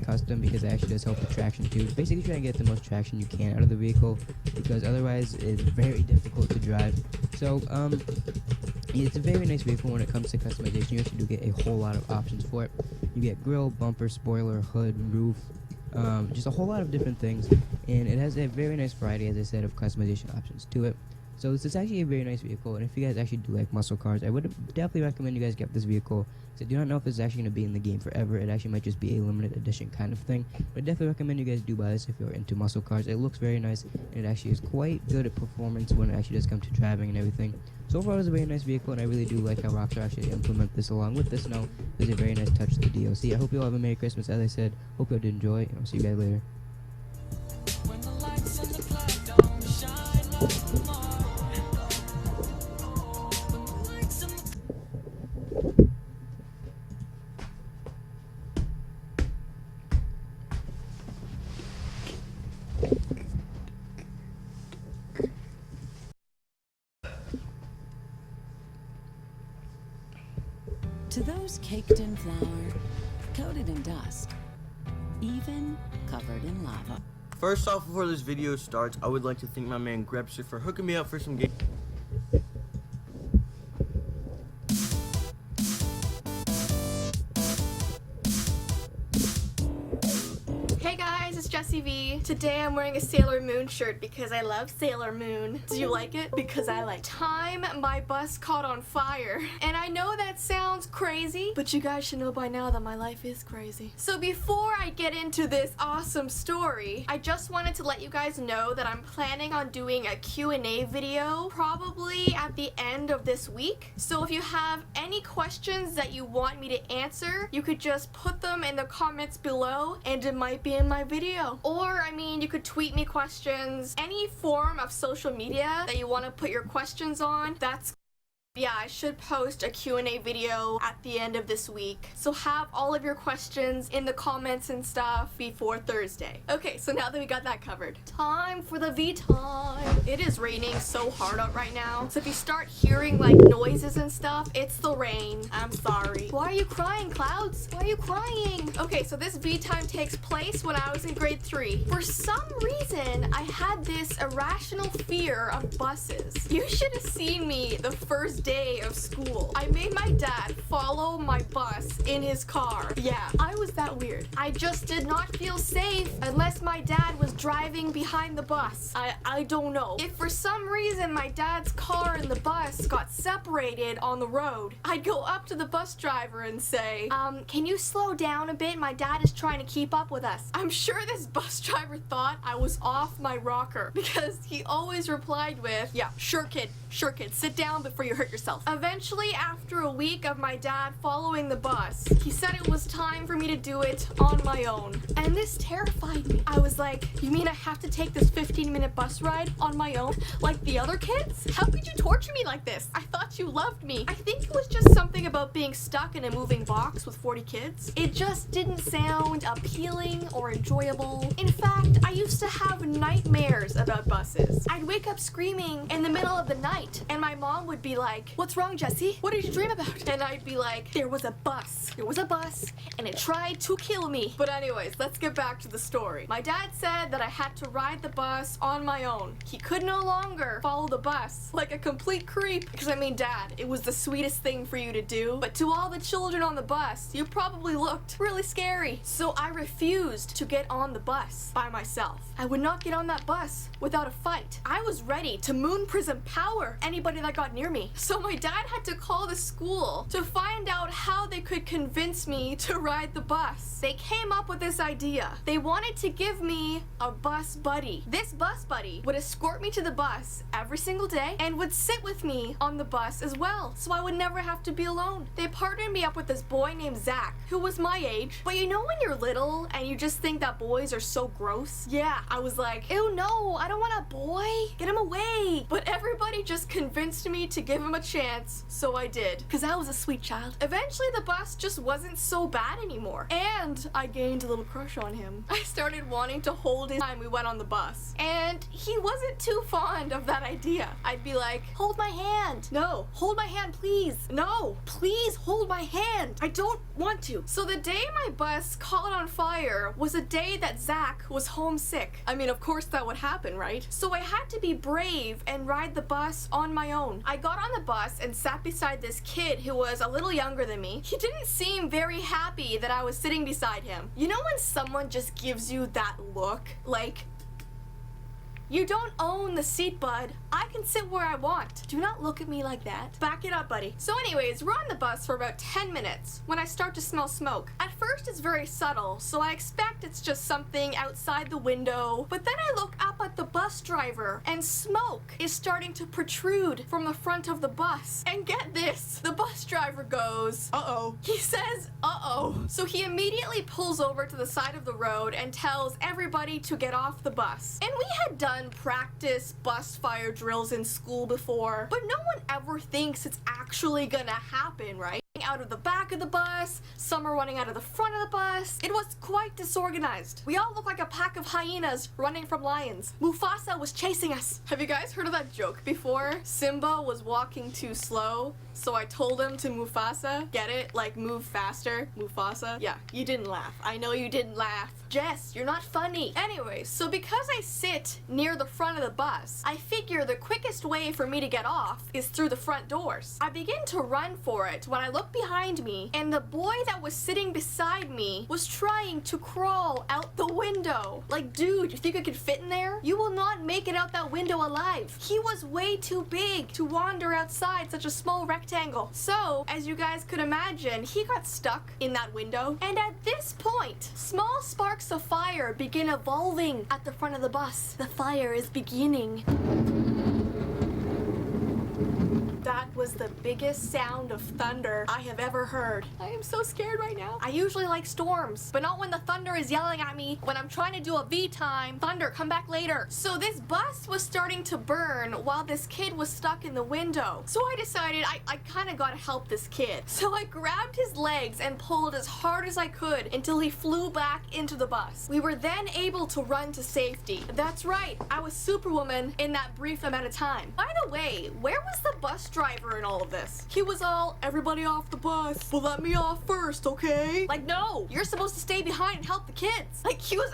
custom because it actually does help with traction too. Basically try to get the most traction you can out of the vehicle because otherwise it's very difficult to drive. So it's a very nice vehicle when it comes to customization. You actually do get a whole lot of options for it. You get grille, bumper, spoiler, hood, roof, just a whole lot of different things, and it has a very nice variety, as I said, of customization options to it. So this is actually a very nice vehicle, and if you guys actually do like muscle cars, I would definitely recommend you guys get this vehicle. So I do not know if it's actually going to be in the game forever. It actually might just be a limited edition kind of thing, but I definitely recommend you guys do buy this if you're into muscle cars. It looks very nice, and it actually is quite good at performance when it actually does come to driving and everything. So overall, it's a very nice vehicle, and I really do like how Rockstar actually implement this along with the snow. It's a very nice touch to the DLC. I hope you all have a Merry Christmas, as I said. Hope you all did enjoy, and I'll see you guys later. To those caked in flour, coated in dust, even covered in lava. First off, before this video starts, I would like to thank my man Grebster for hooking me up for some game. Hey guys, it's Jessie V. Today I'm wearing a Sailor Moon shirt because I love Sailor Moon. Do you like it? Because I like time my bus caught on fire. And I know that sounds crazy, but you guys should know by now that my life is crazy. So before I get into this awesome story, I just wanted to let you guys know that I'm planning on doing a Q&A video probably at the end of this week. So if you have any questions that you want me to answer, you could just put them in the comments below and it might be in my video. Or, I mean, you could tweet me questions. Any form of social media that you want to put your questions on, that's yeah, I should post a Q&A video at the end of this week. So have all of your questions in the comments and stuff before Thursday. Okay, so now that we got that covered, time for the V time. It is raining so hard out right now. So if you start hearing like noises and stuff, it's the rain. I'm sorry. Why are you crying, Clouds? Why are you crying? Okay, so this V time takes place when I was in grade 3. For some reason, I had this irrational fear of buses. You should have seen me the first day of school. I made my dad follow my bus in his car. Yeah, I was that weird. I just did not feel safe unless my dad was driving behind the bus. I don't know. If for some reason my dad's car and the bus got separated on the road, I'd go up to the bus driver and say, can you slow down a bit? My dad is trying to keep up with us. I'm sure this bus driver thought I was off my rocker because he always replied with, yeah, sure kid, sit down before you hurt yourself. Eventually, after a week of my dad following the bus, he said it was time for me to do it on my own. And this terrified me. I was like, you mean I have to take this 15-minute bus ride on my own like the other kids? How could you torture me like this? I thought you loved me. I think it was just something about being stuck in a moving box with 40 kids. It just didn't sound appealing or enjoyable. In fact, I used to have nightmares about buses. I'd wake up screaming in the middle of the night, and my mom would be like, what's wrong, Jessie? What did you dream about? And I'd be like, there was a bus, and it tried to kill me. But anyways, let's get back to the story. My dad said that I had to ride the bus on my own. He could no longer follow the bus like a complete creep. Because I mean, Dad, it was the sweetest thing for you to do, but to all the children on the bus, you probably looked really scary. So I refused to get on the bus by myself. I would not get on that bus without a fight. I was ready to moon prism power anybody that got near me. So my dad had to call the school to find out how they could convince me to ride the bus. They came up with this idea. They wanted to give me a bus buddy. This bus buddy would escort me to the bus every single day and would sit with me on the bus as well, so I would never have to be alone. They partnered me up with this boy named Zach, who was my age. But you know when you're little and you just think that boys are so gross? Yeah, I was like, ew, no, I don't want a boy. Get him away. But everybody just just convinced me to give him a chance, so I did. Because I was a sweet child. Eventually, the bus just wasn't so bad anymore. And I gained a little crush on him. I started wanting to hold his time we went on the bus. And he wasn't too fond of that idea. I'd be like, hold my hand. No, hold my hand, please. No, please hold my hand. I don't want to. So the day my bus caught on fire was a day that Zach was homesick. I mean, of course that would happen, right? So I had to be brave and ride the bus on my own. I got on the bus and sat beside this kid who was a little younger than me. He didn't seem very happy that I was sitting beside him. You know when someone just gives you that look? Like, you don't own the seat, bud. I can sit where I want. Do not look at me like that. Back it up, buddy. So anyways, we're on the bus for about 10 minutes when I start to smell smoke. At first, it's very subtle, so I expect it's just something outside the window. But then I look up at the bus driver, and smoke is starting to protrude from the front of the bus. And get this, the bus driver goes, uh-oh. He says, uh-oh. So he immediately pulls over to the side of the road and tells everybody to get off the bus. And we had done practice bus fire drills in school before, but no one ever thinks it's actually gonna happen, right? Out of the back of the bus, some are running out of the front of the bus. It was quite disorganized. We all look like a pack of hyenas running from lions. Mufasa was chasing us. Have you guys heard of that joke before? Simba was walking too slow, so I told him to Mufasa. Get it? Like move faster. Mufasa? Yeah, you didn't laugh. I know you didn't laugh. Jess, you're not funny. Anyway, so because I sit near the front of the bus, I figure the quickest way for me to get off is through the front doors. I begin to run for it when I look behind me, and the boy that was sitting beside me was trying to crawl out the window. Like, dude, you think I could fit in there? You will not make it out that window alive. He was way too big to wander outside such a small rectangle. So, as you guys could imagine, he got stuck in that window. And at this point, small sparks of fire begin evolving at the front of the bus. The fire is beginning. That was the biggest sound of thunder I have ever heard. I am so scared right now. I usually like storms, but not when the thunder is yelling at me when I'm trying to do a V time. Thunder, come back later. So this bus was starting to burn while this kid was stuck in the window. So I decided I kind of gotta help this kid. So I grabbed his legs and pulled as hard as I could until he flew back into the bus. We were then able to run to safety. That's right, I was Superwoman in that brief amount of time. By the way, where was the bus driver in all of this? He was all, everybody off the bus, but let me off first, okay? Like, no, you're supposed to stay behind and help the kids. Like, he was